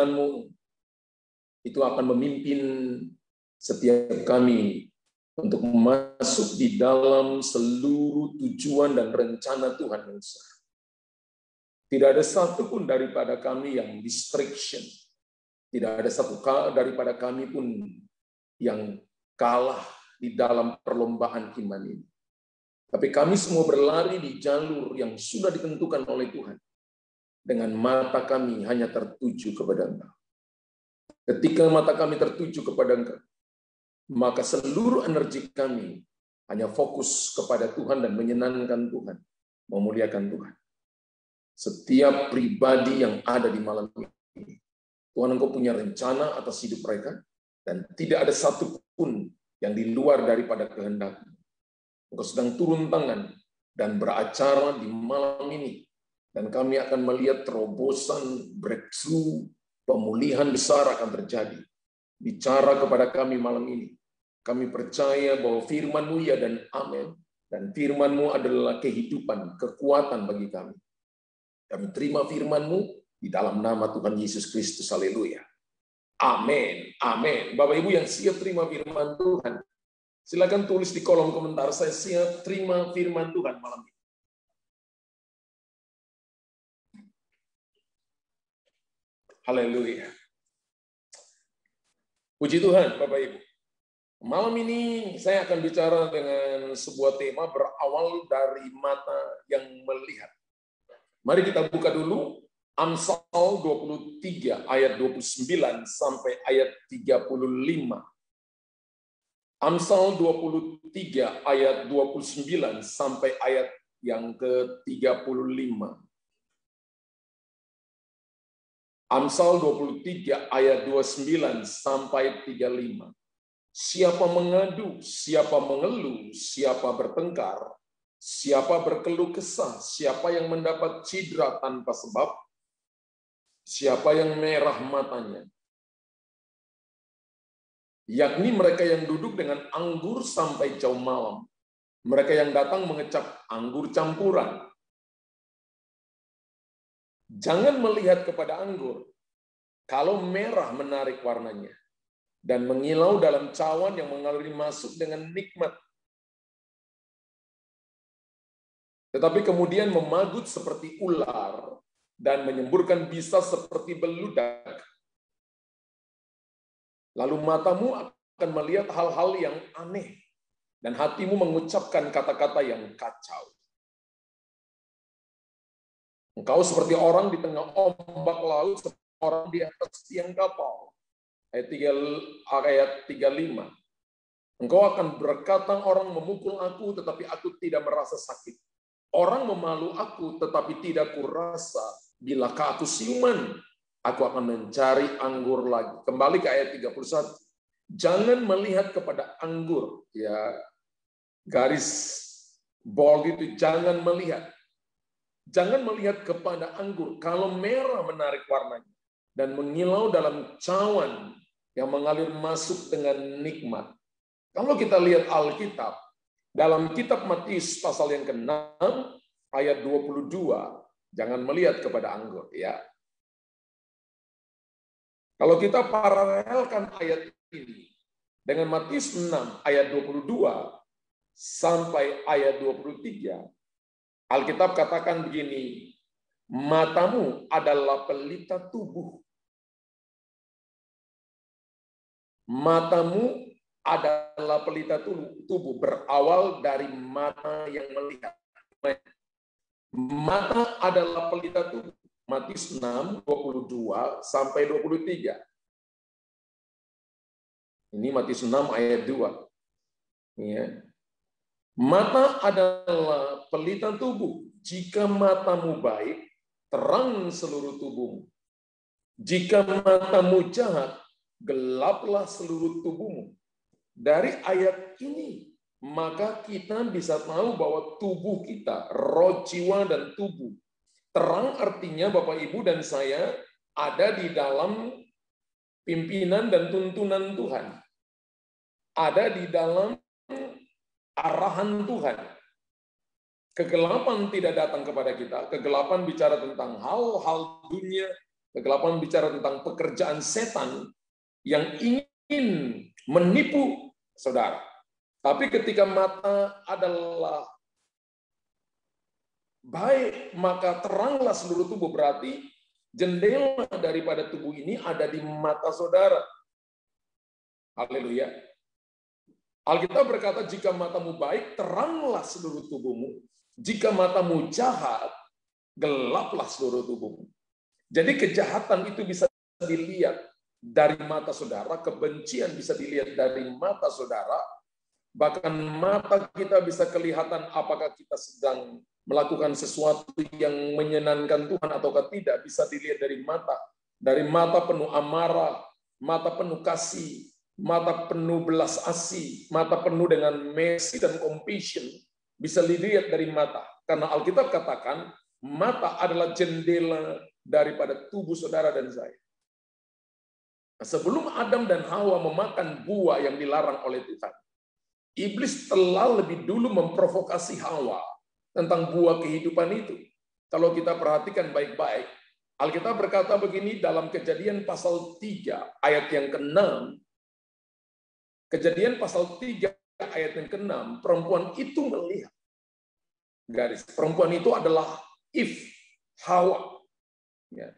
firman-Mu itu akan memimpin setiap kami untuk masuk di dalam seluruh tujuan dan rencana Tuhan yang besar. Tidak ada satu pun daripada kami yang distraction. Tidak ada satu daripada kami pun yang kalah di dalam perlombaan iman ini. Tapi kami semua berlari di jalur yang sudah ditentukan oleh Tuhan. Dengan mata kami hanya tertuju kepada Engkau. Ketika mata kami tertuju kepada Engkau, maka seluruh energi kami hanya fokus kepada Tuhan dan menyenangkan Tuhan, memuliakan Tuhan. Setiap pribadi yang ada di malam ini, Tuhan Engkau punya rencana atas hidup mereka, dan tidak ada satupun yang di luar daripada kehendak-Mu. Engkau sedang turun tangan dan beracara di malam ini, dan kami akan melihat terobosan, breakthrough, pemulihan besar akan terjadi. Bicara kepada kami malam ini. Kami percaya bahwa firman-Mu ya dan amin, dan firman-Mu adalah kehidupan, kekuatan bagi kami. Kami terima firman-Mu di dalam nama Tuhan Yesus Kristus. Haleluya. Amin. Amin. Bapak Ibu yang siap terima firman Tuhan, silakan tulis di kolom komentar, saya siap terima firman Tuhan malam ini. Haleluya. Puji Tuhan, Bapak Ibu. Malam ini saya akan bicara dengan sebuah tema berawal dari mata yang melihat. Mari kita buka dulu Amsal 23 ayat 29 sampai ayat 35. Amsal 23 ayat 29 sampai ayat yang ke-35. Amsal 23 ayat 29 sampai 35. Siapa mengadu, siapa mengeluh, siapa bertengkar, siapa berkeluh kesah, siapa yang mendapat cidra tanpa sebab, siapa yang merah matanya. Yakni mereka yang duduk dengan anggur sampai jauh malam, mereka yang datang mengecap anggur campuran. Jangan melihat kepada anggur, kalau merah menarik warnanya, dan mengilau dalam cawan yang mengalir masuk dengan nikmat. Tetapi kemudian memagut seperti ular, dan menyemburkan bisa seperti beludak. Lalu matamu akan melihat hal-hal yang aneh, dan hatimu mengucapkan kata-kata yang kacau. Engkau seperti orang di tengah ombak laut, seperti orang di atas tiang kapal. Ayat 35. Engkau akan berkata, orang memukul aku, tetapi aku tidak merasa sakit. Orang memalu aku, tetapi tidak kurasa. Bilakah aku siuman, aku akan mencari anggur lagi. Kembali ke ayat 31. Jangan melihat kepada anggur. Ya, garis bold itu, jangan melihat. Jangan melihat kepada anggur. Kalau merah menarik warnanya dan mengilau dalam cawan yang mengalir masuk dengan nikmat. Kalau kita lihat Alkitab, dalam kitab Matius pasal yang ke-6 ayat 22, jangan melihat kepada anggur, ya. Kalau kita paralelkan ayat ini dengan Matius 6 ayat 22 sampai ayat 23, Alkitab katakan begini, matamu adalah pelita tubuh. Matamu adalah pelita tubuh, berawal dari mata yang melihat. Mata adalah pelita tubuh. Matius 6, 22 sampai 23. Ini Matius 6 ayat 2. Ya. Mata adalah pelita tubuh. Jika matamu baik, terang seluruh tubuhmu. Jika matamu jahat, gelaplah seluruh tubuhmu. Dari ayat ini, maka kita bisa tahu bahwa tubuh kita, roh, jiwa, dan tubuh. Terang artinya Bapak, Ibu, dan saya ada di dalam pimpinan dan tuntunan Tuhan. Ada di dalam arahan Tuhan. Kegelapan tidak datang kepada kita. Kegelapan bicara tentang hal-hal dunia, Kegelapan bicara tentang pekerjaan setan yang ingin menipu saudara. Tapi ketika mata adalah baik, maka teranglah seluruh tubuh. Berarti jendela daripada tubuh ini ada di mata saudara. Haleluya. Alkitab berkata, jika matamu baik, teranglah seluruh tubuhmu. Jika matamu jahat, gelaplah seluruh tubuhmu. Jadi kejahatan itu bisa dilihat dari mata saudara, kebencian bisa dilihat dari mata saudara, bahkan mata kita bisa kelihatan apakah kita sedang melakukan sesuatu yang menyenangkan Tuhan ataukah tidak, bisa dilihat dari mata. Dari mata penuh amarah, mata penuh kasih, mata penuh belas asih, mata penuh dengan mercy dan compassion, bisa dilihat dari mata. Karena Alkitab katakan, mata adalah jendela daripada tubuh saudara dan saya. Sebelum Adam dan Hawa memakan buah yang dilarang oleh Tuhan, iblis telah lebih dulu memprovokasi Hawa tentang buah kehidupan itu. Kalau kita perhatikan baik-baik, Alkitab berkata begini dalam Kejadian pasal 3 ayat yang ke-6. Kejadian pasal 3 ayat yang ke-6, perempuan itu melihat. Garis, perempuan itu adalah Hawa. Ya.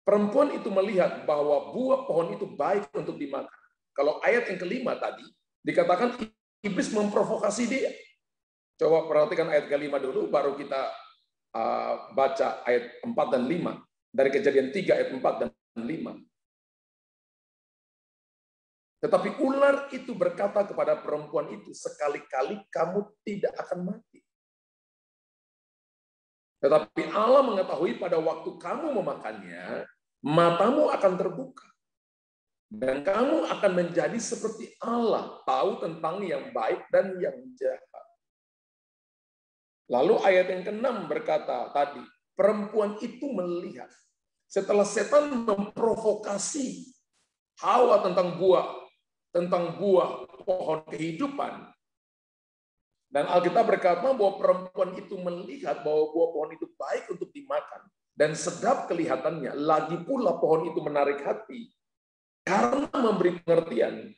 Perempuan itu melihat bahwa buah pohon itu baik untuk dimakan. Kalau ayat yang ke-5 tadi, dikatakan iblis memprovokasi dia. Coba perhatikan ayat ke-5 dulu, baru kita baca ayat 4 dan 5. Dari Kejadian 3 ayat 4 dan 5. Tetapi ular itu berkata kepada perempuan itu, sekali-kali kamu tidak akan mati. Tetapi Allah mengetahui pada waktu kamu memakannya, matamu akan terbuka. Dan kamu akan menjadi seperti Allah, tahu tentang yang baik dan yang jahat. Lalu ayat yang ke-6 berkata tadi, perempuan itu melihat. Setelah setan memprovokasi Hawa tentang buah pohon kehidupan, dan Alkitab berkata bahwa perempuan itu melihat bahwa buah pohon itu baik untuk dimakan dan sedap kelihatannya, lagi pula pohon itu menarik hati karena memberi pengertian.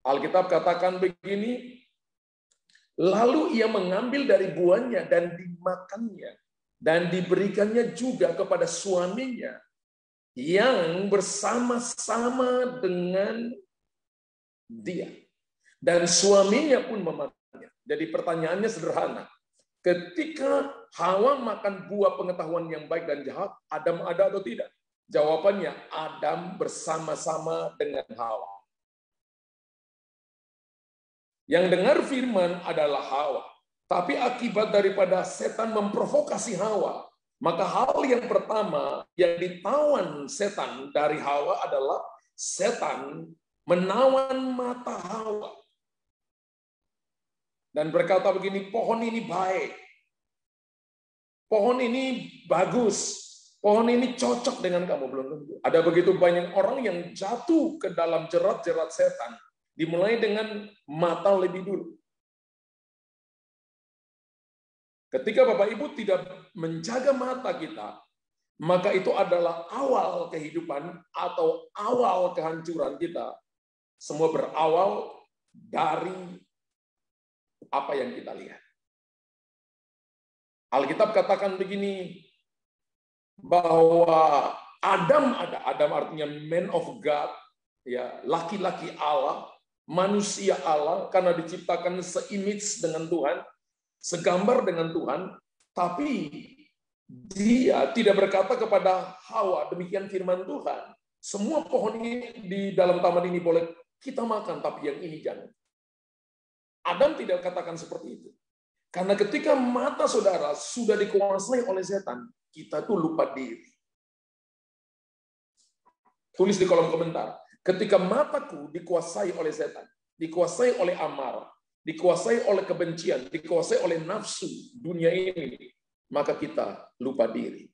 Alkitab katakan begini, lalu ia mengambil dari buahnya dan dimakannya dan diberikannya juga kepada suaminya yang bersama-sama dengan dia. Dan suaminya pun memakannya. Jadi pertanyaannya sederhana. Ketika Hawa makan buah pengetahuan yang baik dan jahat, Adam ada atau tidak? Jawabannya, Adam bersama-sama dengan Hawa. Yang dengar firman adalah Hawa. Tapi akibat daripada setan memprovokasi Hawa, maka hal yang pertama yang ditawan setan dari Hawa adalah setan menawan mata Hawa. Dan berkata begini, pohon ini baik. Pohon ini bagus. Pohon ini cocok dengan kamu. Belum tentu. Ada begitu banyak orang yang jatuh ke dalam jerat-jerat setan. Dimulai dengan mata lebih dulu. Ketika Bapak Ibu tidak menjaga mata kita, maka itu adalah awal kehidupan atau awal kehancuran kita. Semua berawal dari apa yang kita lihat. Alkitab katakan begini, bahwa Adam artinya man of God, ya, laki-laki Allah, manusia Allah, karena diciptakan se-image dengan Tuhan, segambar dengan Tuhan, tapi dia tidak berkata kepada Hawa, demikian firman Tuhan, semua pohon ini di dalam taman ini boleh kita makan, tapi yang ini jangan. Adam tidak katakan seperti itu. Karena ketika mata saudara sudah dikuasai oleh setan, kita tuh lupa diri. Tulis di kolom komentar. Ketika mataku dikuasai oleh setan, dikuasai oleh amarah, dikuasai oleh kebencian, dikuasai oleh nafsu dunia ini, maka kita lupa diri.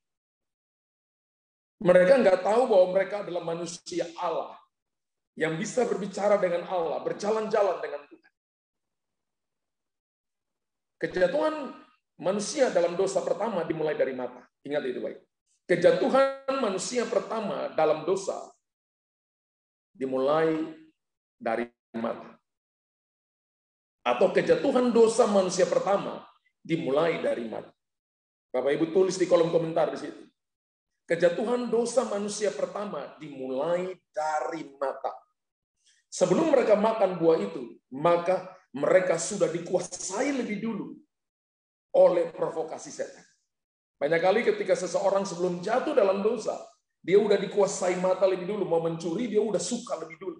Mereka nggak tahu bahwa mereka adalah manusia Allah yang bisa berbicara dengan Allah, berjalan-jalan dengan Tuhan. Kejatuhan manusia dalam dosa pertama dimulai dari mata. Ingat itu baik. Kejatuhan manusia pertama dalam dosa dimulai dari mata. Atau kejatuhan dosa manusia pertama dimulai dari mata. Bapak Ibu tulis di kolom komentar di situ. Kejatuhan dosa manusia pertama dimulai dari mata. Sebelum mereka makan buah itu, maka mereka sudah dikuasai lebih dulu oleh provokasi setan. Banyak kali ketika seseorang sebelum jatuh dalam dosa, dia udah dikuasai mata lebih dulu. Mau mencuri, dia udah suka lebih dulu.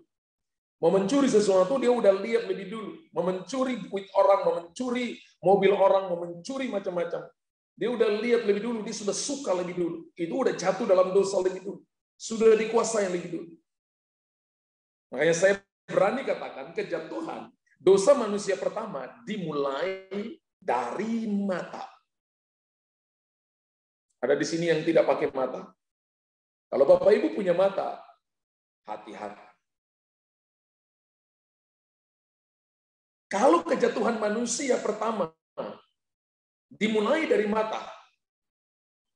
Mau mencuri sesuatu, dia udah lihat lebih dulu. Mau mencuri duit orang, mau mencuri mobil orang, mau mencuri macam-macam. Dia udah lihat lebih dulu, dia sudah suka lebih dulu. Itu udah jatuh dalam dosa lebih dulu. Sudah dikuasai lebih dulu. Makanya saya berani katakan kejatuhan dosa manusia pertama dimulai dari mata. Ada di sini yang tidak pakai mata? Kalau Bapak Ibu punya mata, hati-hati. Kalau kejatuhan manusia pertama dimulai dari mata,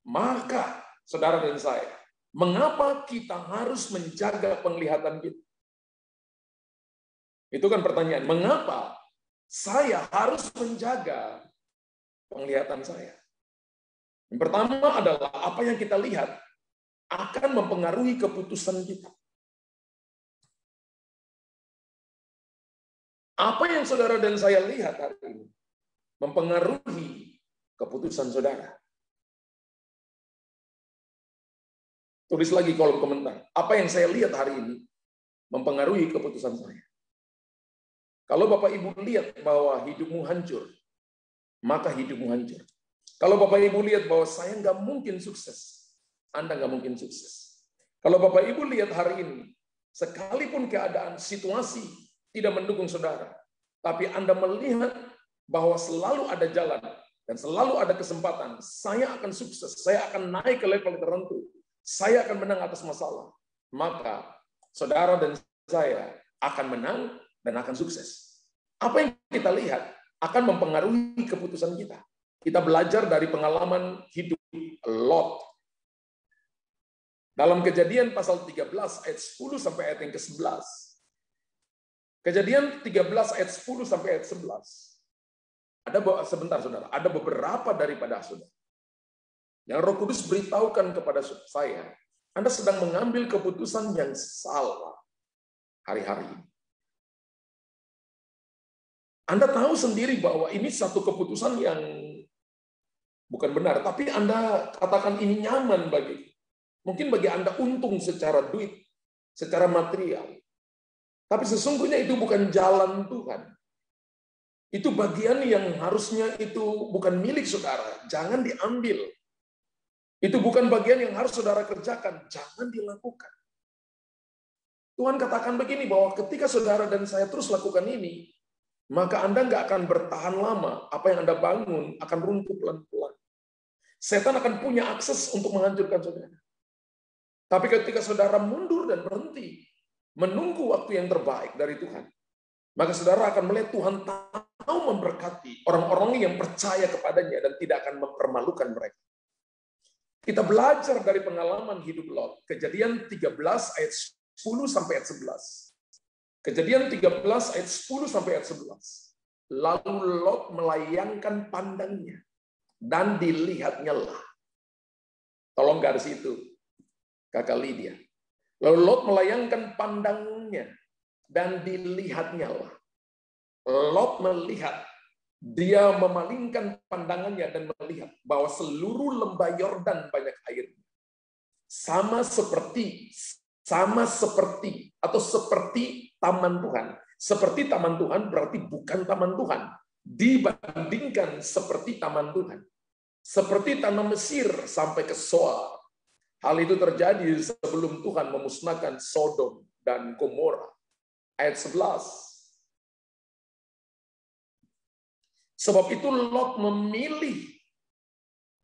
maka saudara dan saya, mengapa kita harus menjaga penglihatan kita? Itu kan pertanyaan, mengapa saya harus menjaga penglihatan saya? Yang pertama adalah apa yang kita lihat akan mempengaruhi keputusan kita. Apa yang saudara dan saya lihat hari ini mempengaruhi keputusan saudara. Tulis lagi kolom komentar. Apa yang saya lihat hari ini mempengaruhi keputusan saya. Kalau Bapak Ibu lihat bahwa hidupmu hancur, maka hidupmu hancur. Kalau Bapak Ibu lihat bahwa saya nggak mungkin sukses, Anda nggak mungkin sukses. Kalau Bapak Ibu lihat hari ini, sekalipun keadaan situasi tidak mendukung saudara, tapi Anda melihat bahwa selalu ada jalan dan selalu ada kesempatan, saya akan sukses, saya akan naik ke level tertentu, saya akan menang atas masalah, maka saudara dan saya akan menang dan akan sukses. Apa yang kita lihat akan mempengaruhi keputusan kita. Kita belajar dari pengalaman hidup Lot. Dalam Kejadian pasal 13 ayat 10 sampai ayat yang ke-11. Kejadian 13 ayat 10 sampai ayat 11. Sebentar saudara, ada beberapa daripada saudara yang Roh Kudus beritahukan kepada saya, Anda sedang mengambil keputusan yang salah hari-hari ini. Anda tahu sendiri bahwa ini satu keputusan yang bukan benar, tapi Anda katakan ini nyaman bagi. Mungkin bagi Anda untung secara duit, secara material. Tapi sesungguhnya itu bukan jalan Tuhan. Itu bagian yang harusnya itu bukan milik saudara, jangan diambil. Itu bukan bagian yang harus saudara kerjakan, jangan dilakukan. Tuhan katakan begini, bahwa ketika saudara dan saya terus lakukan ini, maka Anda nggak akan bertahan lama. Apa yang Anda bangun akan runtuh pelan-pelan. Setan akan punya akses untuk menghancurkan saudara. Tapi ketika saudara mundur dan berhenti, menunggu waktu yang terbaik dari Tuhan, maka saudara akan melihat Tuhan tahu memberkati orang-orang yang percaya kepadanya dan tidak akan mempermalukan mereka. Kita belajar dari pengalaman hidup Lot. Kejadian 13 ayat 10 sampai ayat 11. Kejadian 13 ayat 10 sampai ayat 11. Lalu Lot melayangkan pandangnya dan dilihatnya lah. Tolong garis itu, Kakak Lydia. Lalu Lot melayangkan pandangnya dan dilihatnya lah. Lot melihat, dia memalingkan pandangannya dan melihat bahwa seluruh lembah Yordan banyak airnya. Sama seperti atau seperti taman Tuhan. Seperti taman Tuhan berarti bukan taman Tuhan. Dibandingkan seperti taman Tuhan. Seperti tanah Mesir sampai ke Zoar. Hal itu terjadi sebelum Tuhan memusnahkan Sodom dan Gomora. Ayat 11. Sebab itu Lot memilih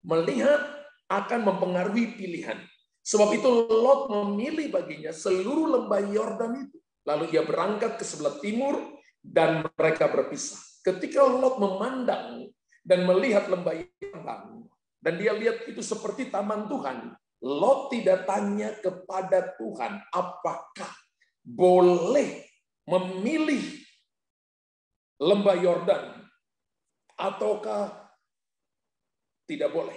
melihat akan mempengaruhi pilihan. Sebab itu Lot memilih baginya seluruh lembah Yordan itu. Lalu dia berangkat ke sebelah timur dan mereka berpisah. Ketika Lot memandang dan melihat lembah Yordan dan dia lihat itu seperti taman Tuhan, Lot tidak tanya kepada Tuhan, apakah boleh memilih lembah Yordan ataukah tidak boleh.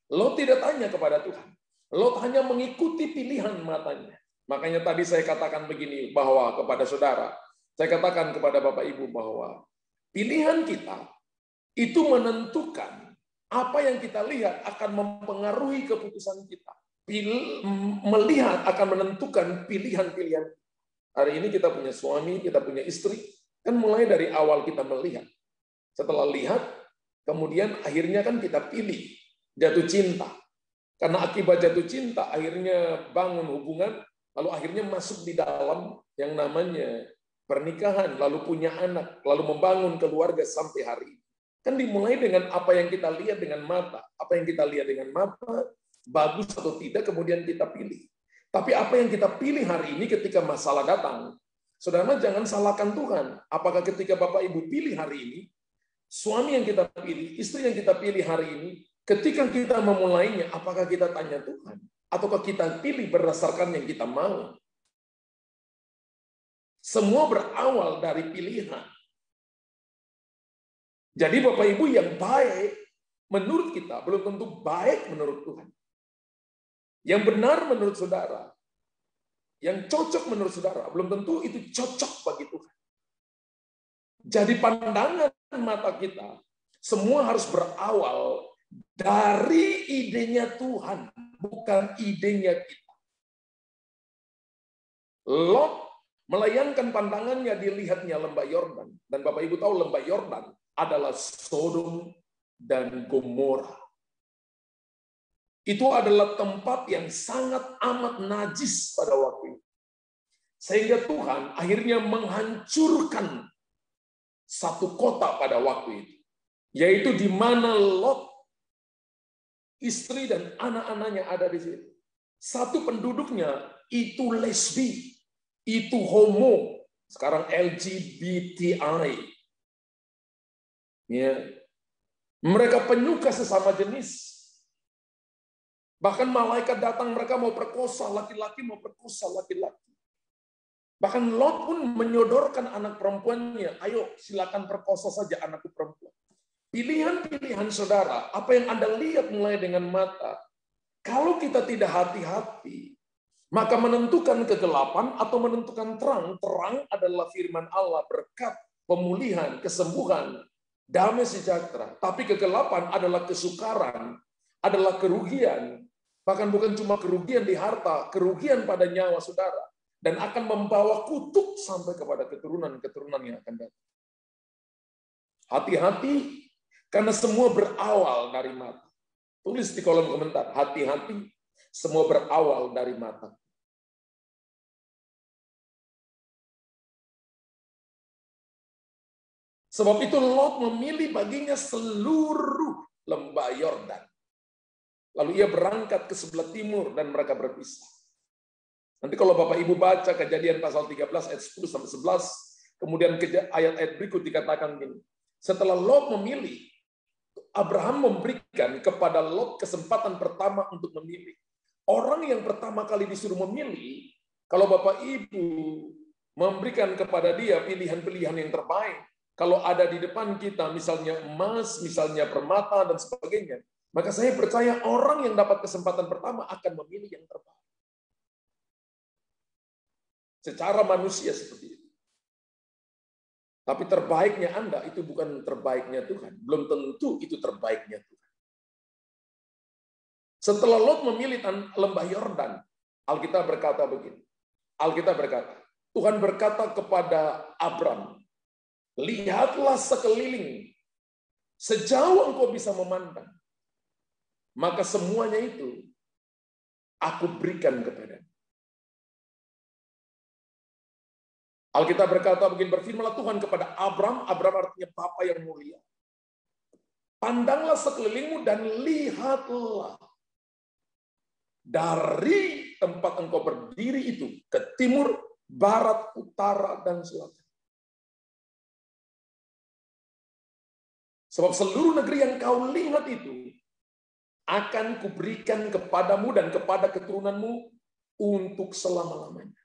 Lot tidak tanya kepada Tuhan. Lot hanya mengikuti pilihan matanya. Makanya tadi saya katakan begini, bahwa kepada saudara, saya katakan kepada Bapak Ibu bahwa pilihan kita itu menentukan apa yang kita lihat akan mempengaruhi keputusan kita. Melihat akan menentukan pilihan-pilihan. Hari ini kita punya suami, kita punya istri, kan mulai dari awal kita melihat. Setelah lihat, kemudian akhirnya kan kita pilih jatuh cinta. Karena akibat jatuh cinta, akhirnya bangun hubungan, lalu akhirnya masuk di dalam yang namanya pernikahan, lalu punya anak, lalu membangun keluarga sampai hari ini. Kan dimulai dengan apa yang kita lihat dengan mata. Apa yang kita lihat dengan mata, bagus atau tidak, kemudian kita pilih. Tapi apa yang kita pilih hari ini ketika masalah datang, saudara jangan salahkan Tuhan. Apakah ketika Bapak Ibu pilih hari ini, suami yang kita pilih, istri yang kita pilih hari ini, ketika kita memulainya, apakah kita tanya Tuhan? Ataukah kita pilih berdasarkan yang kita mau? Semua berawal dari pilihan. Jadi Bapak Ibu yang baik menurut kita, belum tentu baik menurut Tuhan. Yang benar menurut saudara, yang cocok menurut saudara, belum tentu itu cocok bagi Tuhan. Jadi pandangan mata kita, semua harus berawal dari idenya Tuhan, bukan idenya kita. Lot melayangkan pandangannya, dilihatnya lembah Yordan. Dan Bapak Ibu tahu lembah Yordan adalah Sodom dan Gomora. Itu adalah tempat yang sangat amat najis pada waktu itu. Sehingga Tuhan akhirnya menghancurkan satu kota pada waktu itu. Yaitu di mana Lot, istri dan anak-anaknya ada di situ. Satu penduduknya itu lesbi, itu homo, sekarang LGBTI. Ya. Mereka penyuka sesama jenis. Bahkan malaikat datang, mereka mau perkosa laki-laki, mau perkosa laki-laki. Bahkan Lot pun menyodorkan anak perempuannya, ayo silakan perkosa saja anakku perempuan. Pilihan-pilihan saudara, apa yang Anda lihat mulai dengan mata, kalau kita tidak hati-hati, maka menentukan kegelapan atau menentukan terang. Terang adalah firman Allah, berkat, pemulihan, kesembuhan, damai sejahtera. Tapi kegelapan adalah kesukaran, adalah kerugian. Bahkan bukan cuma kerugian di harta, kerugian pada nyawa saudara. Dan akan membawa kutuk sampai kepada keturunan-keturunan yang akan datang. Hati-hati, karena semua berawal dari mata. Tulis di kolom komentar, hati-hati, semua berawal dari mata. Sebab itu Lot memilih baginya seluruh lembah Yordan. Lalu ia berangkat ke sebelah timur dan mereka berpisah. Nanti kalau Bapak Ibu baca Kejadian pasal 13 ayat 10 sampai 11, kemudian ayat-ayat berikut dikatakan gini. Setelah Lot memilih, Abraham memberikan kepada Lot kesempatan pertama untuk memilih. Orang yang pertama kali disuruh memilih, kalau Bapak Ibu memberikan kepada dia pilihan-pilihan yang terbaik, kalau ada di depan kita misalnya emas, misalnya permata dan sebagainya, maka saya percaya orang yang dapat kesempatan pertama akan memilih yang terbaik. Secara manusia seperti itu. Tapi terbaiknya Anda itu bukan terbaiknya Tuhan. Belum tentu itu terbaiknya Tuhan. Setelah Lot memilih lembah Yordan, Alkitab berkata begini. Alkitab berkata, Tuhan berkata kepada Abram, lihatlah sekeliling, sejauh engkau bisa memandang. Maka semuanya itu aku berikan kepadamu. Alkitab berkata begini, berfirmanlah Tuhan kepada Abram, Abram artinya Bapa yang mulia. Pandanglah sekelilingmu dan lihatlah dari tempat engkau berdiri itu ke timur, barat, utara, dan selatan. Sebab seluruh negeri yang kau lihat itu akan kuberikan kepadamu dan kepada keturunanmu untuk selama-lamanya.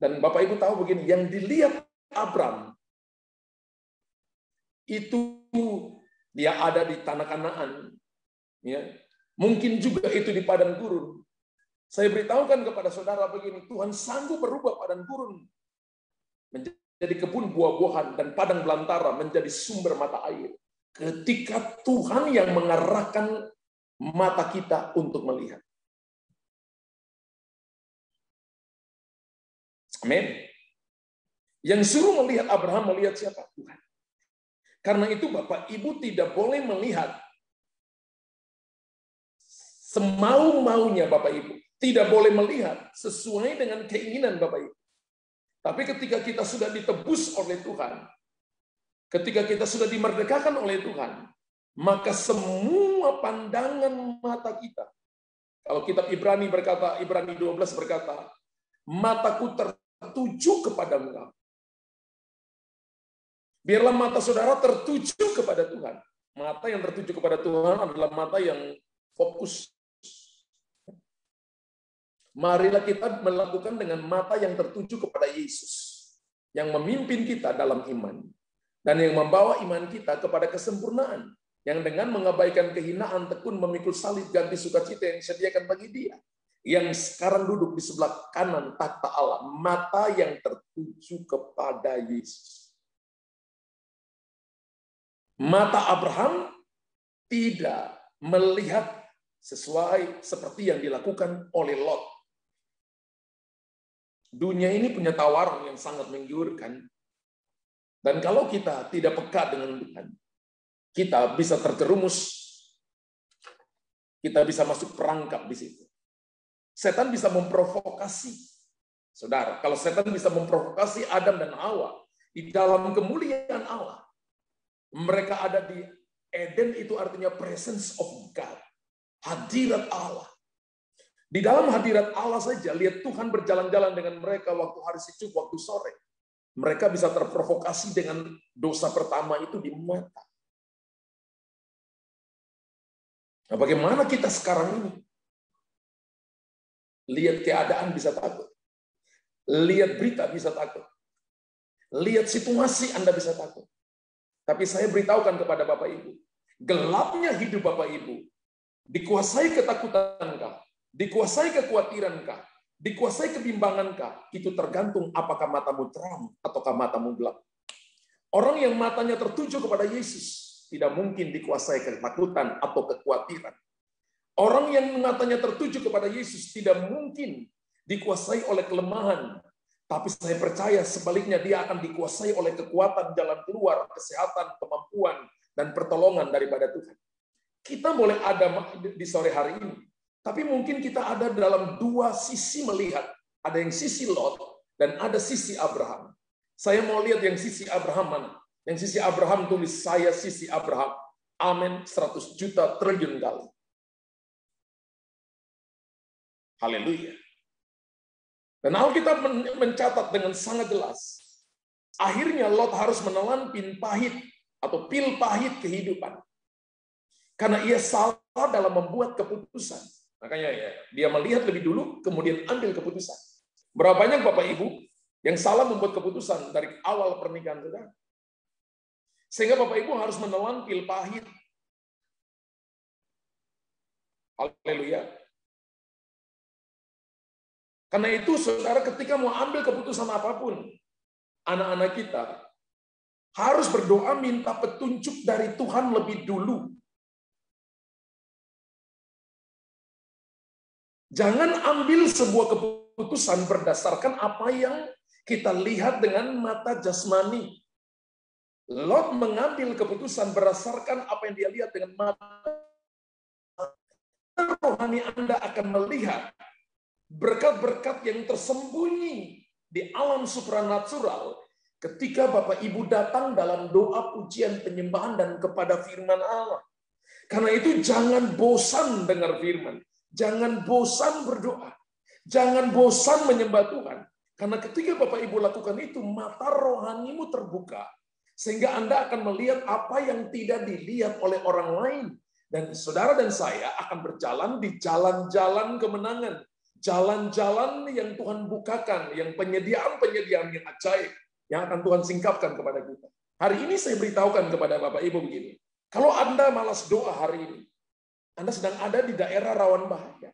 Dan Bapak Ibu tahu begini, yang dilihat Abram itu dia ada di tanah Kanaan, ya. Mungkin juga itu di padang gurun. Saya beritahukan kepada saudara begini, Tuhan sanggup berubah padang gurun menjadi kebun buah-buahan dan padang belantara menjadi sumber mata air. Ketika Tuhan yang mengarahkan mata kita untuk melihat. Amin. Yang suruh melihat Abraham melihat siapa? Tuhan. Karena itu Bapak Ibu tidak boleh melihat semau-maunya Bapak Ibu. Tidak boleh melihat sesuai dengan keinginan Bapak Ibu. Tapi ketika kita sudah ditebus oleh Tuhan, ketika kita sudah dimerdekakan oleh Tuhan, maka semua pandangan mata kita, kalau kitab Ibrani berkata, Ibrani 12 berkata, mataku tertuju kepada Engkau. Biarlah mata saudara tertuju kepada Tuhan. Mata yang tertuju kepada Tuhan adalah mata yang fokus. Marilah kita melakukan dengan mata yang tertuju kepada Yesus, yang memimpin kita dalam iman, dan yang membawa iman kita kepada kesempurnaan, yang dengan mengabaikan kehinaan tekun memikul salib ganti sukacita yang disediakan bagi Dia, yang sekarang duduk di sebelah kanan takhta Allah, mata yang tertuju kepada Yesus. Mata Abraham tidak melihat sesuai seperti yang dilakukan oleh Lot. Dunia ini punya tawaran yang sangat menggiurkan. Dan kalau kita tidak peka dengan Tuhan, kita bisa terjerumus, kita bisa masuk perangkap di situ. Setan bisa memprovokasi. Saudara, kalau setan bisa memprovokasi Adam dan Hawa di dalam kemuliaan Allah, mereka ada di Eden, itu artinya presence of God. Hadirat Allah. Di dalam hadirat Allah saja, lihat Tuhan berjalan-jalan dengan mereka waktu hari sejuk, waktu sore. Mereka bisa terprovokasi dengan dosa pertama itu di mata. Nah, bagaimana kita sekarang ini? Lihat keadaan bisa takut. Lihat berita bisa takut. Lihat situasi Anda bisa takut. Tapi saya beritahukan kepada Bapak Ibu, gelapnya hidup Bapak Ibu, dikuasai ketakutankah, dikuasai kekhawatirankah, dikuasai kebimbangankah, itu tergantung apakah matamu terang ataukah matamu gelap. Orang yang matanya tertuju kepada Yesus tidak mungkin dikuasai ketakutan atau kekhawatiran. Orang yang matanya tertuju kepada Yesus tidak mungkin dikuasai oleh kelemahan. Tapi saya percaya sebaliknya dia akan dikuasai oleh kekuatan jalan keluar, kesehatan, kemampuan, dan pertolongan daripada Tuhan. Kita boleh ada di sore hari ini, tapi mungkin kita ada dalam dua sisi melihat. Ada yang sisi Lot, dan ada sisi Abraham. Saya mau lihat yang sisi Abraham mana. Yang sisi Abraham tulis, saya sisi Abraham. Amin, 100 juta triliun kali. Haleluya. Dan Alkitab mencatat dengan sangat jelas, akhirnya Lot harus menelan pil pahit kehidupan. Karena ia salah dalam membuat keputusan. Makanya ya, dia melihat lebih dulu, kemudian ambil keputusan. Berapa banyak Bapak Ibu yang salah membuat keputusan dari awal pernikahan saudara? Sehingga Bapak Ibu harus menelan pil pahit. Haleluya. Karena itu, saudara, ketika mau ambil keputusan apapun, anak-anak kita harus berdoa minta petunjuk dari Tuhan lebih dulu. Jangan ambil sebuah keputusan berdasarkan apa yang kita lihat dengan mata jasmani. Lot mengambil keputusan berdasarkan apa yang dia lihat dengan mata rohani. Anda akan melihat berkat-berkat yang tersembunyi di alam supranatural ketika Bapak Ibu datang dalam doa pujian penyembahan dan kepada firman Allah. Karena itu jangan bosan dengar firman, jangan bosan berdoa, jangan bosan menyembah Tuhan. Karena ketika Bapak Ibu lakukan itu, mata rohanimu terbuka sehingga Anda akan melihat apa yang tidak dilihat oleh orang lain. Dan saudara dan saya akan berjalan di jalan-jalan kemenangan. Jalan-jalan yang Tuhan bukakan, yang penyediaan-penyediaan yang ajaib, yang akan Tuhan singkapkan kepada kita. Hari ini saya beritahukan kepada Bapak Ibu begini, kalau Anda malas doa hari ini, Anda sedang ada di daerah rawan bahaya.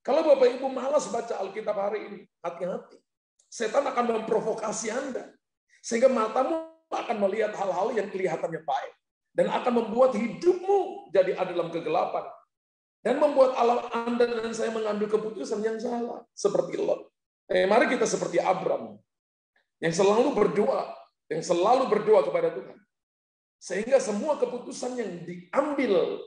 Kalau Bapak Ibu malas baca Alkitab hari ini, hati-hati. Setan akan memprovokasi Anda, sehingga matamu akan melihat hal-hal yang kelihatannya baik. Dan akan membuat hidupmu jadi ada dalam kegelapan. Dan membuat Anda dan saya mengambil keputusan yang salah. Seperti Lot. Mari kita seperti Abram. Yang selalu berdoa kepada Tuhan. Sehingga semua keputusan yang diambil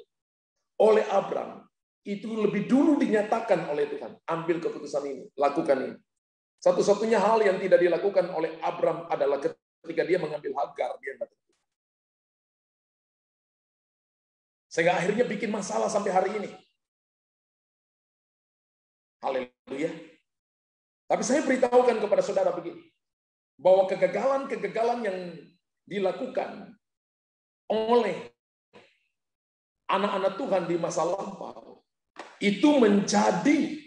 oleh Abram, itu lebih dulu dinyatakan oleh Tuhan. Ambil keputusan ini, lakukan ini. Satu-satunya hal yang tidak dilakukan oleh Abram adalah ketika dia mengambil Hagar, dia datang. Sehingga akhirnya bikin masalah sampai hari ini. Haleluya. Tapi saya beritahukan kepada saudara begini, bahwa kegagalan-kegagalan yang dilakukan oleh anak-anak Tuhan di masa lampau, itu menjadi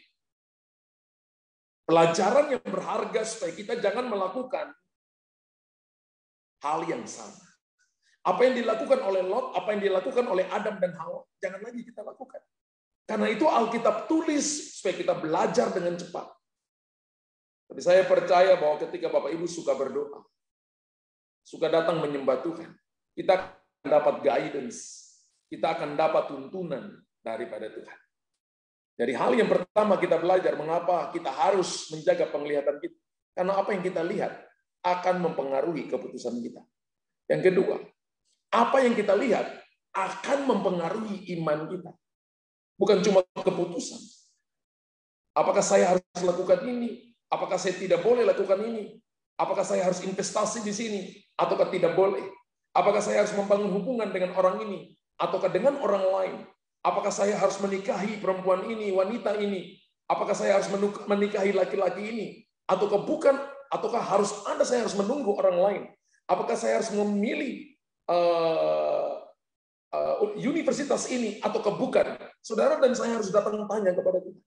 pelajaran yang berharga supaya kita jangan melakukan hal yang sama. Apa yang dilakukan oleh Lot, apa yang dilakukan oleh Adam dan Hawa, jangan lagi kita lakukan. Karena itu Alkitab tulis supaya kita belajar dengan cepat. Tapi saya percaya bahwa ketika Bapak Ibu suka berdoa, suka datang menyembah Tuhan, kita akan dapat guidance, kita akan dapat tuntunan daripada Tuhan. Jadi hal yang pertama kita belajar, mengapa kita harus menjaga penglihatan kita. Karena apa yang kita lihat akan mempengaruhi keputusan kita. Yang kedua, apa yang kita lihat akan mempengaruhi iman kita. Bukan cuma keputusan. Apakah saya harus lakukan ini? Apakah saya tidak boleh lakukan ini? Apakah saya harus investasi di sini? Ataukah tidak boleh? Apakah saya harus membangun hubungan dengan orang ini? Ataukah dengan orang lain? Apakah saya harus menikahi perempuan ini, wanita ini? Apakah saya harus menikahi laki-laki ini? Ataukah bukan? Ataukah saya harus menunggu orang lain? Apakah saya harus memilih universitas ini ataukah bukan? Saudara dan saya harus datang tanya kepada Tuhan.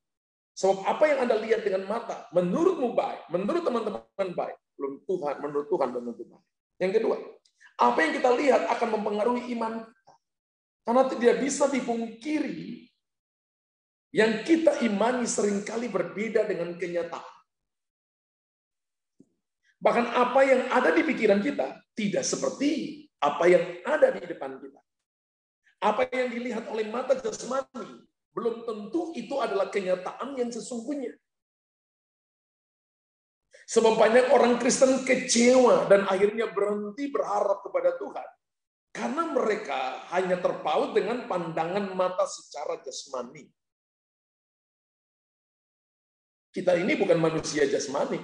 Sebab apa yang Anda lihat dengan mata, menurutmu baik, menurut teman-teman baik, menurut Tuhan belum tentu baik. Yang kedua, apa yang kita lihat akan mempengaruhi iman kita. Karena tidak bisa dipungkiri, yang kita imani seringkali berbeda dengan kenyataan. Bahkan apa yang ada di pikiran kita tidak seperti apa yang ada di depan kita. Apa yang dilihat oleh mata jasmani belum tentu itu adalah kenyataan yang sesungguhnya. Sebab banyak orang Kristen kecewa dan akhirnya berhenti berharap kepada Tuhan. Karena mereka hanya terpaut dengan pandangan mata secara jasmani. Kita ini bukan manusia jasmani.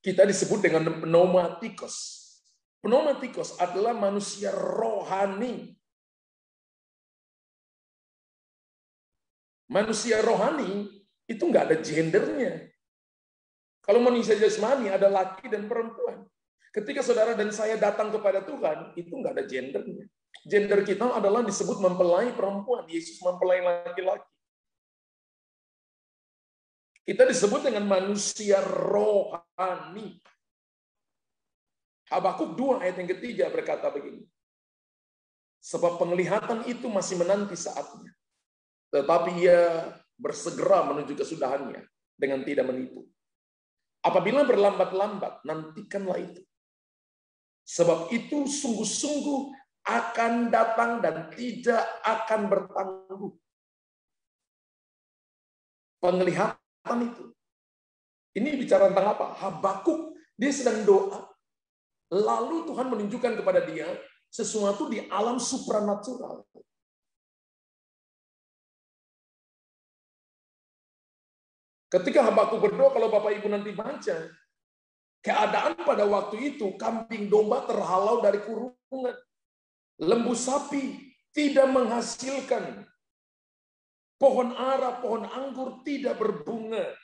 Kita disebut dengan pneumatikos. Pneumatikos adalah manusia rohani. Manusia rohani itu nggak ada gendernya. Kalau manusia jasmani ada laki dan perempuan. Ketika saudara dan saya datang kepada Tuhan, itu nggak ada gendernya. Gender kita adalah disebut mempelai perempuan. Yesus mempelai laki-laki. Kita disebut dengan manusia rohani. Habakuk 2 ayat yang ketiga berkata begini. Sebab penglihatan itu masih menanti saatnya. Tetapi ia bersegera menuju kesudahannya dengan tidak menipu. Apabila berlambat-lambat, nantikanlah itu. Sebab itu sungguh-sungguh akan datang dan tidak akan bertangguh. Penglihatan itu. Ini bicara tentang apa? Habakuk, dia sedang doa. Lalu Tuhan menunjukkan kepada dia sesuatu di alam supranatural. Ketika Habakuk berdoa, kalau Bapak Ibu nanti baca, keadaan pada waktu itu, kambing domba terhalau dari kurungan. Lembu sapi tidak menghasilkan. Pohon ara, pohon anggur tidak berbunga.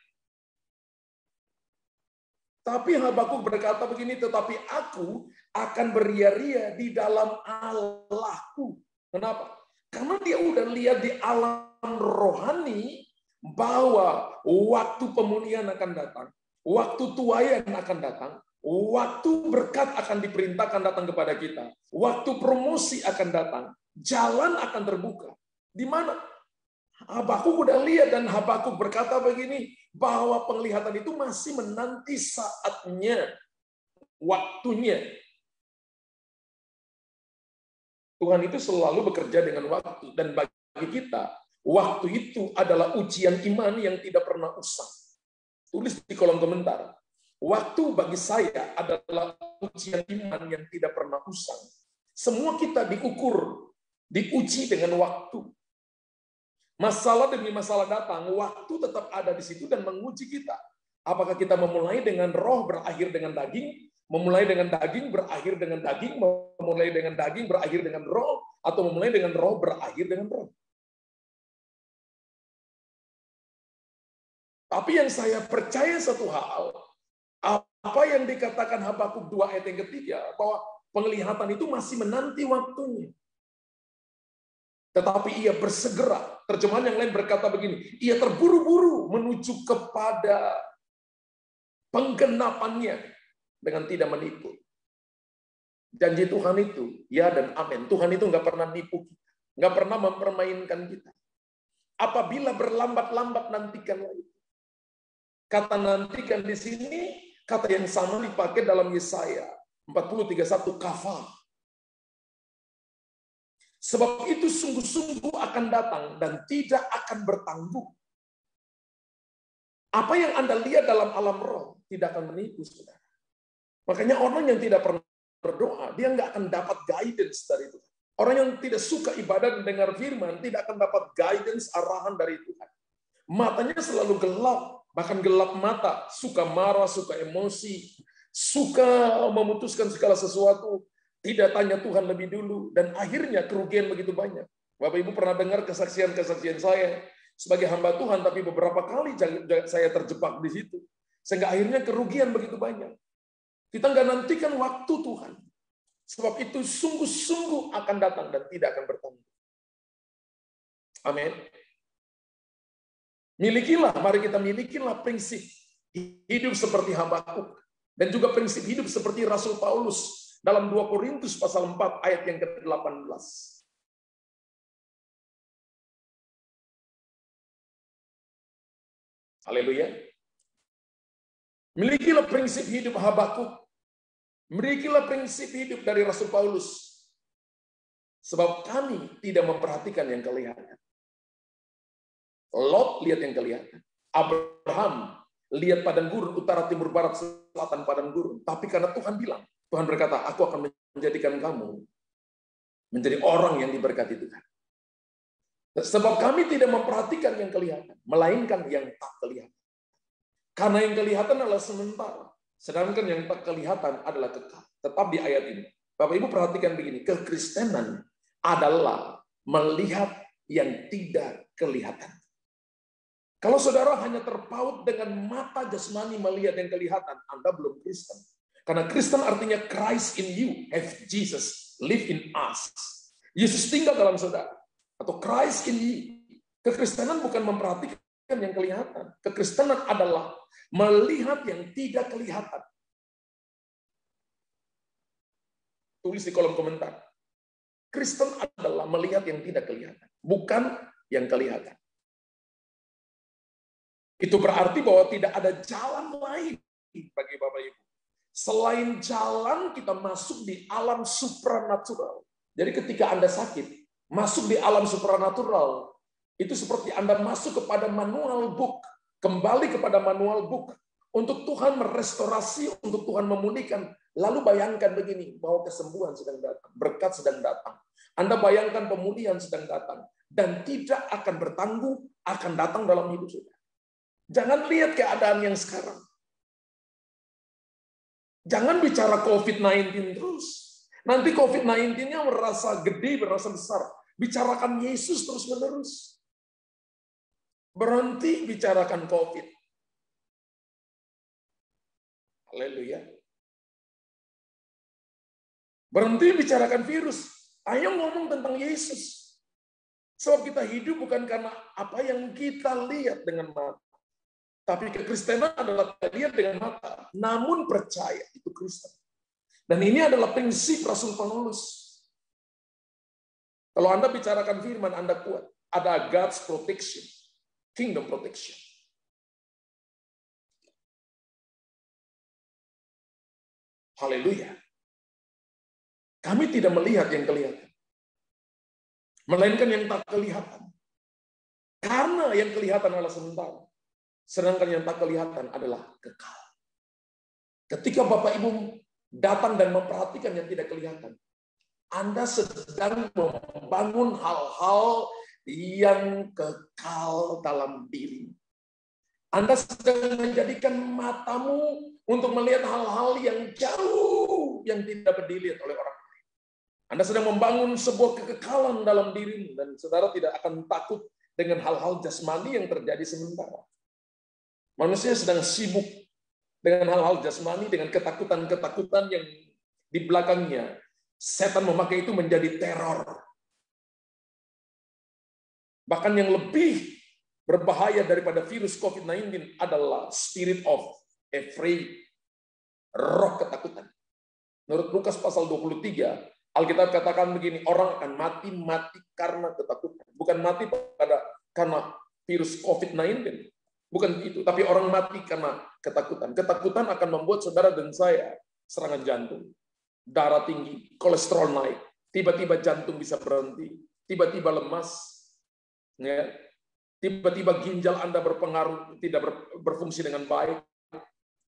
Tapi Habakuk berkata begini, tetapi aku akan beria-ria di dalam Allahku. Kenapa? Karena dia udah lihat di alam rohani bahwa waktu pemulihan akan datang, waktu tuaian akan datang, waktu berkat akan diperintahkan datang kepada kita, waktu promosi akan datang, jalan akan terbuka. Di mana? Habakuk udah lihat, dan Habakuk berkata begini, bahwa penglihatan itu masih menanti saatnya, waktunya. Tuhan itu selalu bekerja dengan waktu, dan bagi kita, waktu itu adalah ujian iman yang tidak pernah usang. Tulis di kolom komentar. Waktu bagi saya adalah ujian iman yang tidak pernah usang. Semua kita diukur, diuji dengan waktu. Masalah demi masalah datang, waktu tetap ada di situ dan menguji kita. Apakah kita memulai dengan roh berakhir dengan daging, memulai dengan daging berakhir dengan daging, memulai dengan daging berakhir dengan roh, atau memulai dengan roh berakhir dengan roh. Tapi yang saya percaya satu hal, apa yang dikatakan Habakuk 2 ayat yang ketiga, bahwa penglihatan itu masih menanti waktunya. Tetapi ia bersegera. Terjemahan yang lain berkata begini, ia terburu-buru menuju kepada penggenapannya dengan tidak menipu. Janji Tuhan itu, ya dan amin. Tuhan itu nggak pernah nipu kita, nggak pernah mempermainkan kita. Apabila berlambat-lambat, nantikan lagi. Kata nantikan di sini, kata yang sama dipakai dalam Yesaya 40:31, kafah. Sebab itu sungguh-sungguh akan datang dan tidak akan bertangguh. Apa yang Anda lihat dalam alam roh tidak akan menipu, saudara. Makanya orang yang tidak pernah berdoa, dia nggak akan dapat guidance dari Tuhan. Orang yang tidak suka ibadah dan dengar firman, tidak akan dapat guidance, arahan dari Tuhan. Matanya selalu gelap, bahkan gelap mata, suka marah, suka emosi, suka memutuskan segala sesuatu, tidak tanya Tuhan lebih dulu, dan akhirnya kerugian begitu banyak. Bapak Ibu pernah dengar kesaksian-kesaksian saya sebagai hamba Tuhan, tapi beberapa kali saya terjebak di situ. Sehingga akhirnya kerugian begitu banyak. Kita nggak nantikan waktu Tuhan. Sebab itu sungguh-sungguh akan datang dan tidak akan bertanggung. Amin. Mari kita milikilah prinsip hidup seperti Habakuk. Dan juga prinsip hidup seperti Rasul Paulus dalam 2 Korintus pasal 4 ayat yang ke-18. Haleluya. Milikilah prinsip hidup Habakuk. Milikilah prinsip hidup dari Rasul Paulus. Sebab kami tidak memperhatikan yang kelihatan. Lot lihat yang kelihatan. Abraham lihat padang gurun, utara, timur, barat, selatan padang gurun. Tapi karena Tuhan bilang, Tuhan berkata, aku akan menjadikan kamu menjadi orang yang diberkati Tuhan. Sebab kami tidak memperhatikan yang kelihatan, melainkan yang tak kelihatan. Karena yang kelihatan adalah sementara, sedangkan yang tak kelihatan adalah kekal. Tetap di ayat ini. Bapak Ibu perhatikan begini, kekristenan adalah melihat yang tidak kelihatan. Kalau saudara hanya terpaut dengan mata jasmani melihat yang kelihatan, Anda belum Kristen. Karena Kristen artinya Christ in you, have Jesus, live in us. Yesus tinggal dalam saudara. Atau Christ in you. Kekristenan bukan memperhatikan yang kelihatan. Kekristenan adalah melihat yang tidak kelihatan. Tulis di kolom komentar. Kristen adalah melihat yang tidak kelihatan, bukan yang kelihatan. Itu berarti bahwa tidak ada jalan lain bagi Bapak Ibu. Selain jalan kita masuk di alam supranatural. Jadi ketika Anda sakit, masuk di alam supranatural, itu seperti Anda masuk kepada manual book, kembali kepada manual book, untuk Tuhan merestorasi, untuk Tuhan memulihkan. Lalu bayangkan begini, bahwa kesembuhan sedang datang, berkat sedang datang. Anda bayangkan pemulihan sedang datang, dan tidak akan bertanggung, akan datang dalam hidup saudara. Jangan lihat keadaan yang sekarang. Jangan bicara COVID-19 terus. Nanti COVID-19-nya merasa gede, merasa besar. Bicarakan Yesus terus-menerus. Berhenti bicarakan COVID. Haleluya. Berhenti bicarakan virus. Ayo ngomong tentang Yesus. Sebab kita hidup bukan karena apa yang kita lihat dengan mata. Tapi kekristenan adalah tidak lihat dengan mata, namun percaya itu Kristen. Dan ini adalah prinsip Rasul Paulus. Kalau Anda bicarakan firman, Anda kuat. Ada God's protection, kingdom protection. Haleluya. Kami tidak melihat yang kelihatan, melainkan yang tak kelihatan. Karena yang kelihatan adalah sementara. Sedangkan yang tak kelihatan adalah kekal. Ketika Bapak Ibu datang dan memperhatikan yang tidak kelihatan, Anda sedang membangun hal-hal yang kekal dalam diri. Anda sedang menjadikan matamu untuk melihat hal-hal yang jauh, yang tidak dilihat oleh orang lain. Anda sedang membangun sebuah kekekalan dalam dirimu, dan saudara tidak akan takut dengan hal-hal jasmani yang terjadi sementara. Manusia sedang sibuk dengan hal-hal jasmani, dengan ketakutan-ketakutan yang di belakangnya. Setan memakai itu menjadi teror. Bahkan yang lebih berbahaya daripada virus COVID-19 adalah spirit of afraid, roh ketakutan. Menurut Lukas pasal 23, Alkitab katakan begini, orang akan mati karena ketakutan. Bukan mati karena virus COVID-19. Bukan itu, tapi orang mati karena ketakutan. Ketakutan akan membuat saudara dan saya serangan jantung, darah tinggi, kolesterol naik, tiba-tiba jantung bisa berhenti, tiba-tiba lemas, ya, tiba-tiba ginjal Anda berpengaruh, tidak berfungsi dengan baik.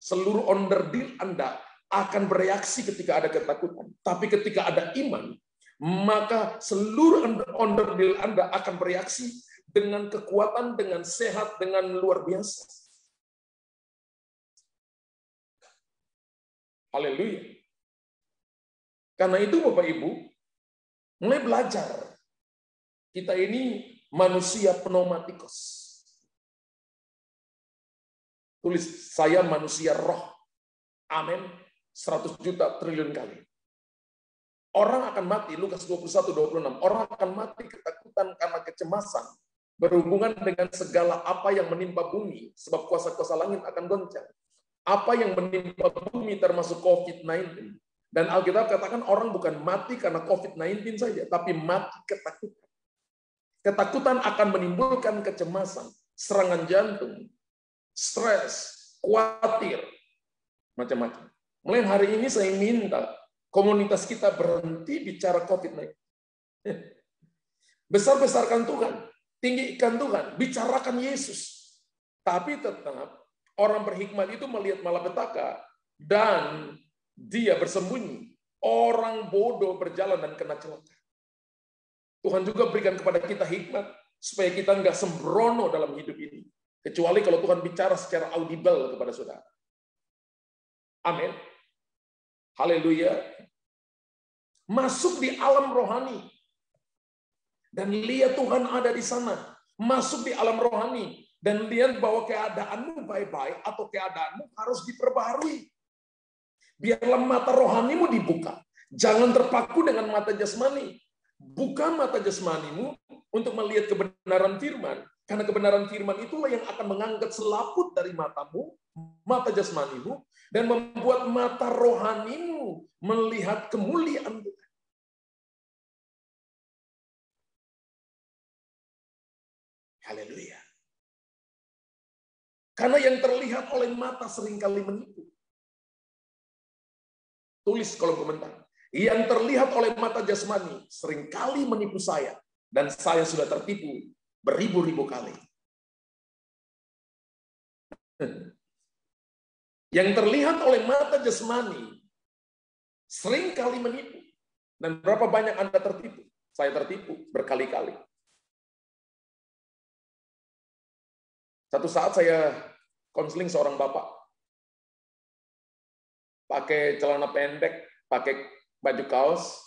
Seluruh onderdil Anda akan bereaksi ketika ada ketakutan. Tapi ketika ada iman, maka seluruh onderdil Anda akan bereaksi dengan kekuatan, dengan sehat, dengan luar biasa. Haleluya. Karena itu Bapak Ibu, mulai belajar. Kita ini manusia pneumatikos. Tulis, saya manusia roh. Amin. 100 juta triliun kali. Orang akan mati, Lukas 21:26. Orang akan mati ketakutan karena kecemasan berhubungan dengan segala apa yang menimpa bumi, sebab kuasa-kuasa langit akan goncang. Apa yang menimpa bumi termasuk COVID-19. Dan Alkitab katakan orang bukan mati karena COVID-19 saja, tapi mati ketakutan. Ketakutan akan menimbulkan kecemasan, serangan jantung, stres, khawatir, macam-macam. Mulai hari ini saya minta komunitas kita berhenti bicara COVID-19. Besar-besarkan Tuhan. Tinggikan Tuhan, bicarakan Yesus. Tapi tetap orang berhikmat itu melihat malapetaka dan dia bersembunyi. Orang bodoh berjalan dan kena celaka. Tuhan juga berikan kepada kita hikmat supaya kita nggak sembrono dalam hidup ini. Kecuali kalau Tuhan bicara secara audible kepada saudara. Amin. Haleluya. Masuk di alam rohani. Dan lihat Tuhan ada di sana. Masuk di alam rohani. Dan lihat bahwa keadaanmu baik-baik atau keadaanmu harus diperbaharui. Biarlah mata rohanimu dibuka. Jangan terpaku dengan mata jasmani. Buka mata jasmanimu untuk melihat kebenaran firman. Karena kebenaran firman itulah yang akan mengangkat selaput dari matamu, mata jasmanimu, dan membuat mata rohanimu melihat kemuliaan Tuhan. Haleluya. Karena yang terlihat oleh mata seringkali menipu. Tulis kolom komentar. Yang terlihat oleh mata jasmani seringkali menipu saya. Dan saya sudah tertipu beribu-ribu kali. Yang terlihat oleh mata jasmani seringkali menipu. Dan berapa banyak Anda tertipu? Saya tertipu berkali-kali. Satu saat saya konseling seorang bapak. Pakai celana pendek, pakai baju kaos,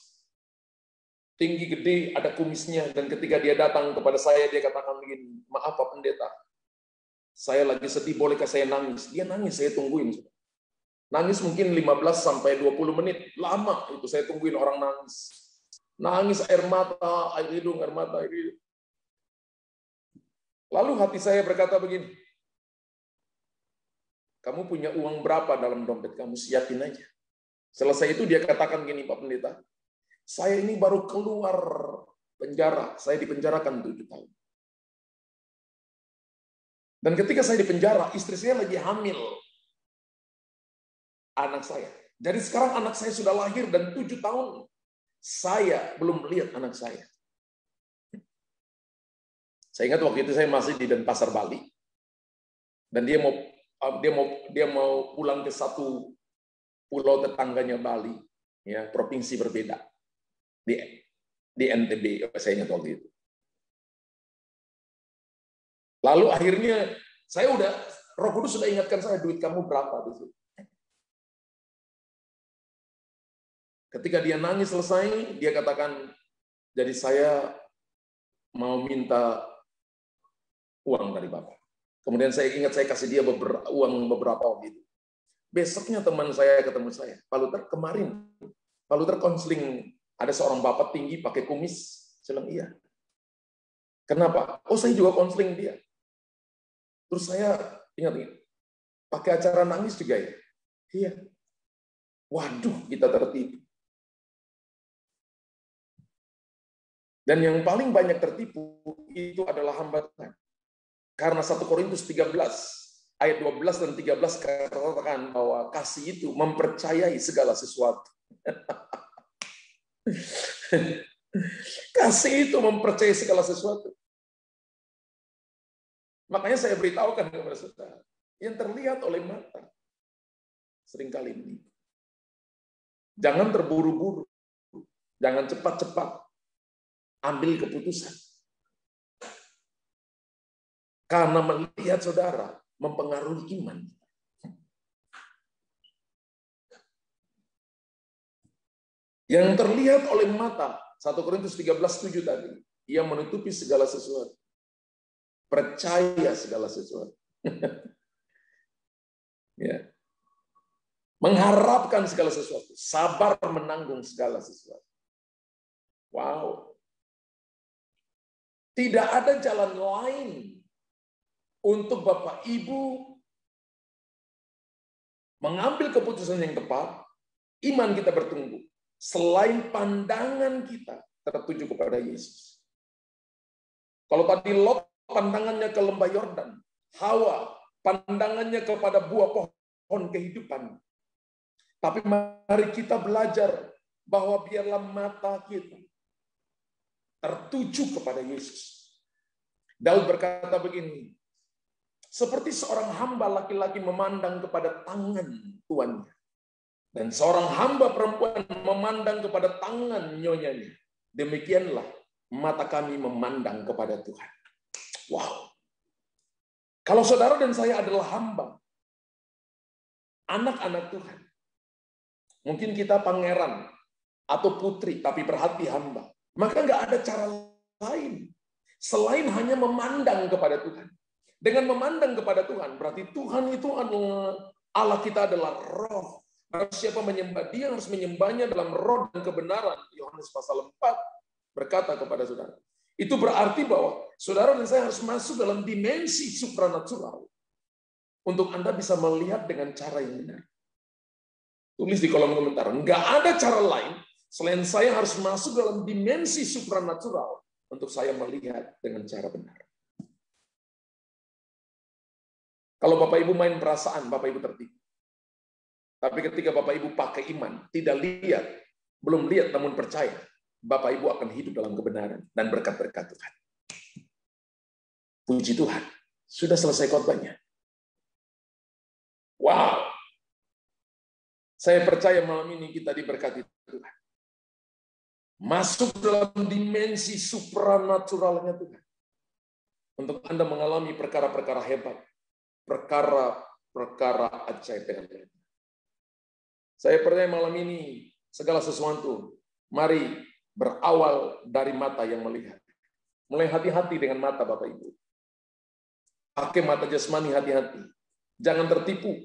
tinggi gede, ada kumisnya. Dan ketika dia datang kepada saya, dia katakan begini, maaf Pak Pendeta, saya lagi sedih, bolehkah saya nangis? Dia nangis, saya tungguin. Nangis mungkin 15-20 menit. Lama itu saya tungguin orang nangis. Nangis air mata, air hidung, air mata, air hidung. Lalu hati saya berkata begini, kamu punya uang berapa dalam dompet kamu, siapin aja. Selesai itu dia katakan gini, Pak Pendeta, saya ini baru keluar penjara, saya dipenjarakan 7 tahun. Dan ketika saya dipenjara, istri saya lagi hamil anak saya. Jadi sekarang anak saya sudah lahir dan 7 tahun saya belum melihat anak saya. Saya ingat waktu itu saya masih di Denpasar, Bali. Dan dia mau pulang ke satu pulau tetangganya Bali, ya, provinsi berbeda. Di NTB, saya ingat waktu itu. Lalu akhirnya Roh Kudus sudah ingatkan saya, duit kamu berapa di situ. Ketika dia nangis selesai, dia katakan, jadi saya mau minta uang dari Bapak. Kemudian saya ingat saya kasih dia uang beberapa waktu itu. Besoknya teman saya ketemu saya, Pak Luther, kemarin Pak Luther konseling, ada seorang bapak tinggi pakai kumis. Saya bilang, iya. Kenapa? Oh, saya juga konseling dia. Terus saya ingat, pakai acara nangis juga ya? Iya. Waduh, kita tertipu. Dan yang paling banyak tertipu itu adalah hamba Tuhan. Karena 1 Korintus 13 ayat 12 dan 13 katakan bahwa kasih itu mempercayai segala sesuatu. Kasih itu mempercayai segala sesuatu. Makanya saya beritahukan kepada saudara, yang terlihat oleh mata seringkali ini. Jangan terburu-buru, jangan cepat-cepat ambil keputusan. Karena melihat saudara mempengaruhi iman. Yang terlihat oleh mata, 1 Korintus 13:7 tadi, ia menutupi segala sesuatu. Percaya segala sesuatu. Ya. Mengharapkan segala sesuatu. Sabar menanggung segala sesuatu. Wow. Tidak ada jalan lain untuk Bapak Ibu mengambil keputusan yang tepat, iman kita bertumbuh. Selain pandangan kita tertuju kepada Yesus. Kalau tadi Lot pandangannya ke lembah Yordan, Hawa pandangannya kepada buah pohon kehidupan. Tapi mari kita belajar bahwa biarlah mata kita tertuju kepada Yesus. Daud berkata begini, seperti seorang hamba laki-laki memandang kepada tangan tuannya, dan seorang hamba perempuan memandang kepada tangan nyonyanya, demikianlah mata kami memandang kepada Tuhan. Wow. Kalau saudara dan saya adalah hamba, anak-anak Tuhan, mungkin kita pangeran atau putri, tapi berhati hamba, maka nggak ada cara lain selain hanya memandang kepada Tuhan. Dengan memandang kepada Tuhan, berarti Tuhan itu adalah Allah, kita adalah roh. Siapa menyembah Dia harus menyembahnya dalam roh dan kebenaran. Yohanes pasal 4 berkata kepada saudara. Itu berarti bahwa saudara dan saya harus masuk dalam dimensi supranatural untuk Anda bisa melihat dengan cara yang benar. Tulis di kolom komentar. Enggak ada cara lain selain saya harus masuk dalam dimensi supranatural untuk saya melihat dengan cara benar. Kalau Bapak Ibu main perasaan, Bapak Ibu tertipu. Tapi ketika Bapak Ibu pakai iman, tidak lihat, belum lihat namun percaya, Bapak Ibu akan hidup dalam kebenaran dan berkat-berkat Tuhan. Puji Tuhan, sudah selesai khotbahnya. Wow. Saya percaya malam ini kita diberkati Tuhan. Masuk dalam dimensi supranaturalnya Tuhan. Untuk Anda mengalami perkara-perkara hebat. Perkara-perkara ajaib dengan Tuhan. Saya percaya malam ini segala sesuatu mari berawal dari mata yang melihat. Mulai hati-hati dengan mata Bapak Ibu. Pakai mata jasmani hati-hati. Jangan tertipu.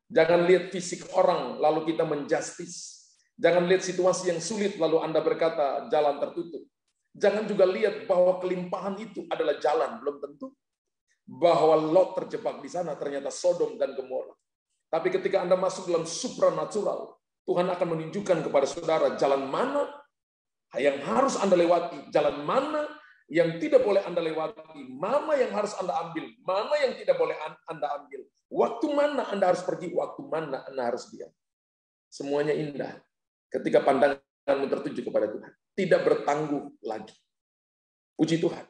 Jangan lihat fisik orang lalu kita menjustis. Jangan lihat situasi yang sulit lalu Anda berkata jalan tertutup. Jangan juga lihat bahwa kelimpahan itu adalah jalan, belum tentu. bahwa Lot terjebak di sana ternyata Sodom dan Gomora. Tapi ketika Anda masuk dalam supranatural, Tuhan akan menunjukkan kepada saudara jalan mana yang harus Anda lewati, jalan mana yang tidak boleh Anda lewati, mana yang harus Anda ambil, mana yang tidak boleh Anda ambil, waktu mana Anda harus pergi, waktu mana Anda harus diam. Semuanya indah ketika pandanganmu tertuju kepada Tuhan. Tidak bertangguh lagi. Puji Tuhan.